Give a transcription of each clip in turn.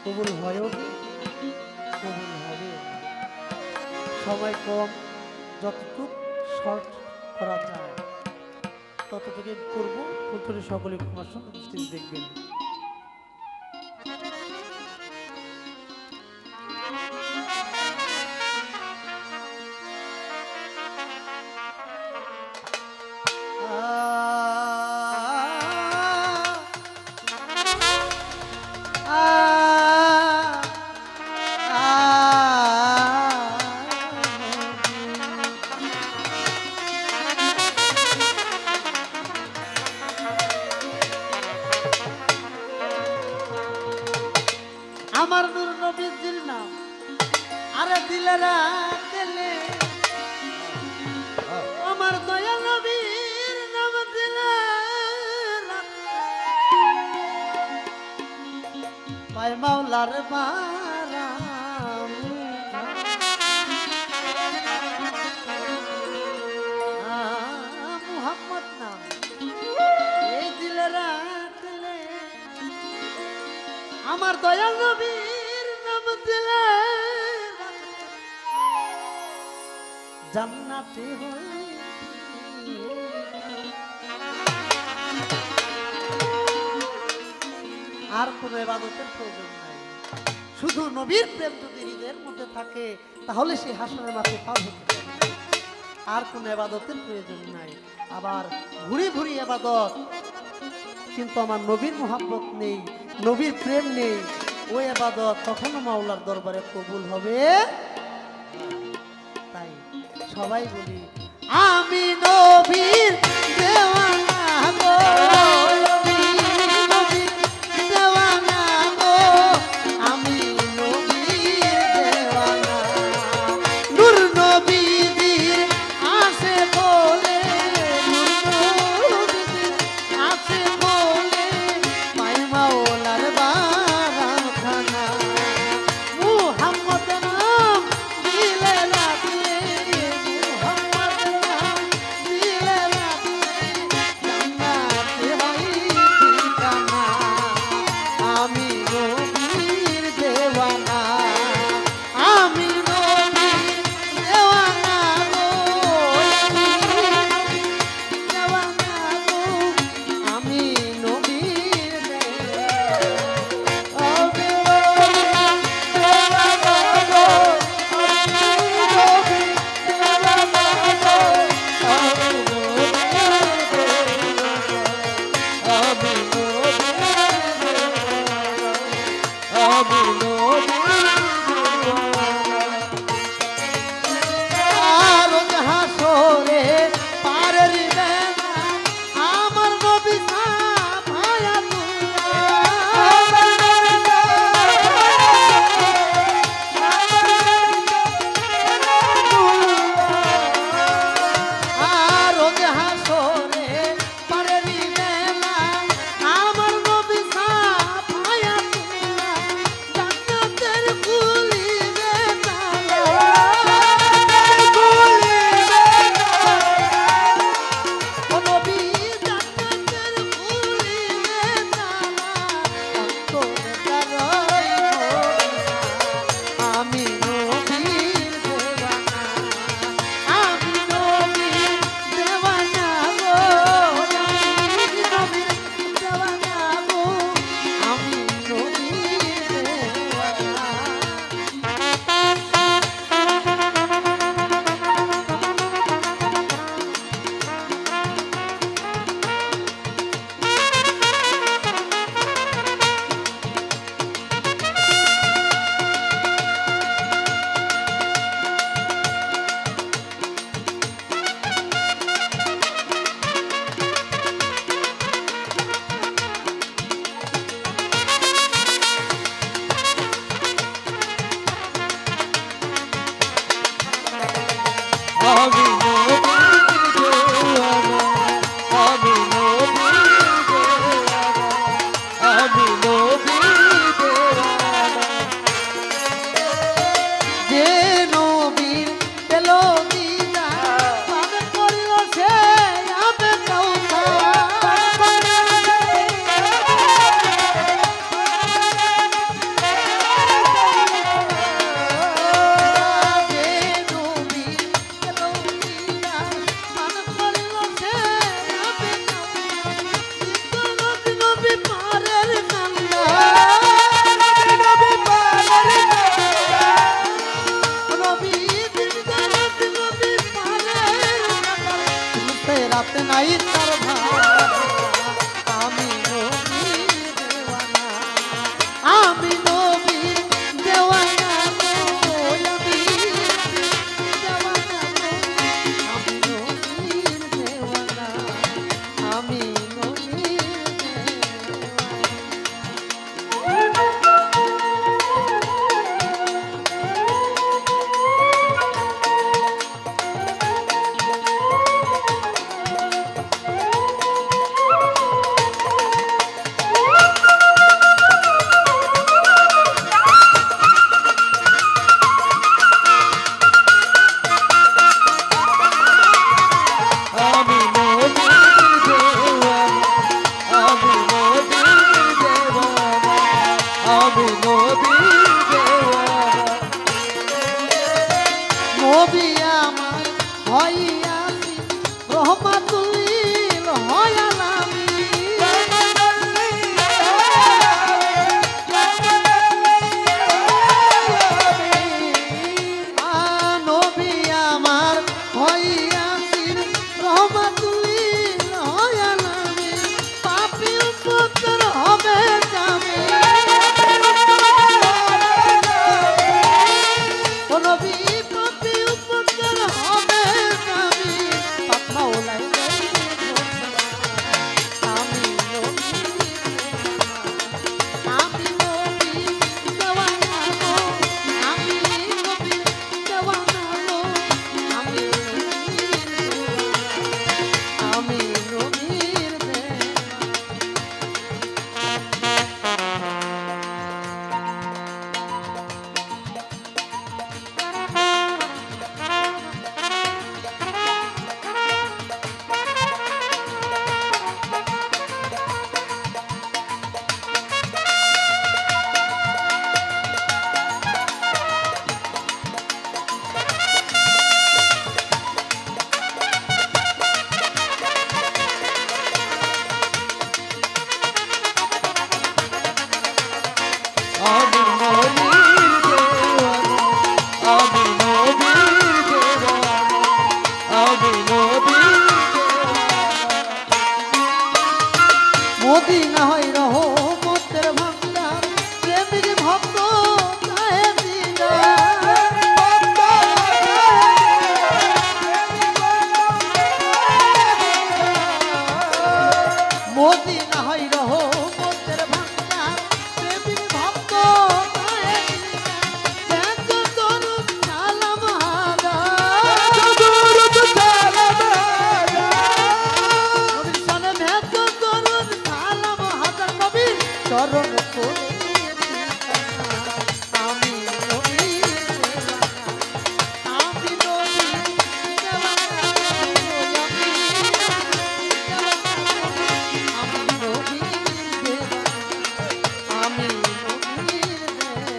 কবুল হয়ও কবুল হবে। সময় কম, যতটুকু শর্ট করা যায় ততটুকু করবো। প্রথমে সকলে ক্ষমার সঙ্গে দৃষ্টিতে দেখবেন। আমার নূর নবীজির নাম আরে দিলে রাখলে, আমার দয়া নবীর নাম দিলে পায় মাওলার মারাম। মুহাম্মদ নাম এই দিলে রাখলে, আমার দয়া নবীর নাম দিলে জান্নাতে হয়। আর কোনো ইবাদতের প্রয়োজন নাই, শুধু নবীর প্রেম যদি হৃদয়ের মধ্যে থাকে তাহলে সে হাসরের মাঠে পার হতে পারে। আর কোনো ইবাদতের প্রয়োজন নাই। আবার ঘুরি ঘুরি ইবাদত, কিন্তু আমার নবীর মোহাব্বত নেই, নবীর প্রেম নেই, ওই ইবাদত কখনো মাওলার দরবারে কবুল হবে। তাই সবাই বলি আমি নবীর দেওয়ানা গো, আমি নবীর দেওয়ানা নবী আমার হইয়াছি রহমাতুল আলামিন নবী আমার হইয়াছি রহমাতুল আলামিন পাপী উম্মতের হবে জামিন ও নবী পাপী উম্মতের হবে জামিন পাপ মাওলাই আমি নবী দেওয়ানা গো আমি নবী দেওয়ানা গো আমি নবীর দেওয়ানা আমি নবীর দেওয়ানা আমি নবীর দেওয়ানা আমি নবীর দেওয়ানা মদিনা হয় রহমতের ভান্ডার প্রেমিক ভক্ত চাহে মদিনা হয় রহমতের ভান্ডার প্রেমিক ভক্ত চাহে সালাম চরণ করে আমি নবীর দেওয়ানা আমি নবীর দেওয়ানা আমি নবীর দেওয়ানা আমি নবীর দেওয়ানা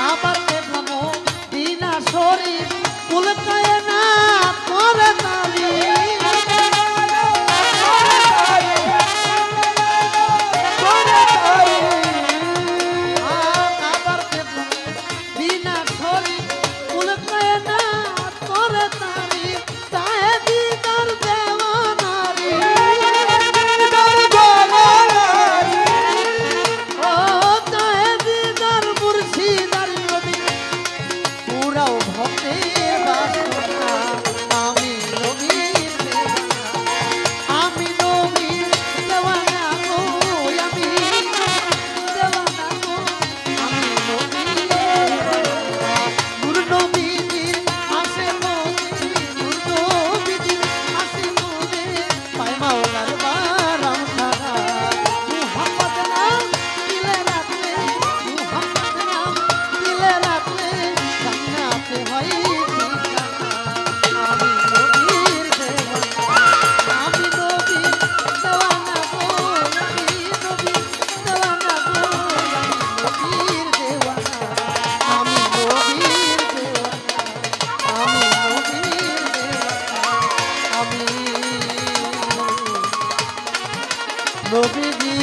আবার দেখলাম দিনা শরীফ কুলকায় না করে তারি আবার দেখলাম দিনা শরীফ কুলকায় না করে তারি চাহে দিদার দেওয়ানারি ও চাহে দিদার মুর্শিদার নবী পুরাও ভক্তের বাসনা আমি নবীর দেওয়ানা আমি নবীর দেওয়ানা গো আমি দেওয়ানা গো আমি নবীর দেওয়ানা নূর নবীজির আসে মনে নূর নবীজির আসে মনে পায় মাওলার বারাম খানা মুহাম্মদ নাম দিলে রাখলে মুহাম্মদ নাম দিলে রাখলে জান্নাতে হয় ঠিকানা আমি নবীর দেওয়ানা আমি নবীর দেওয়ানা গো আমি নবীর দেওয়ানা গো আমি নবীর দেওয়ানা আমি নবীর দেওয়ানা আমি নবীর দেওয়ানা আমি নবীজি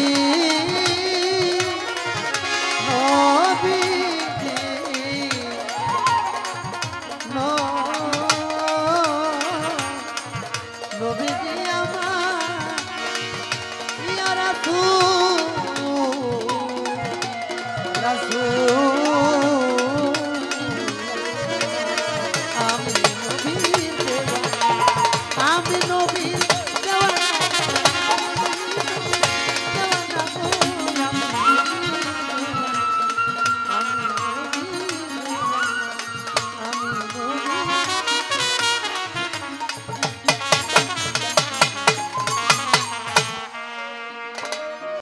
নবীজি আমার ইয়া রাসূল রাসূল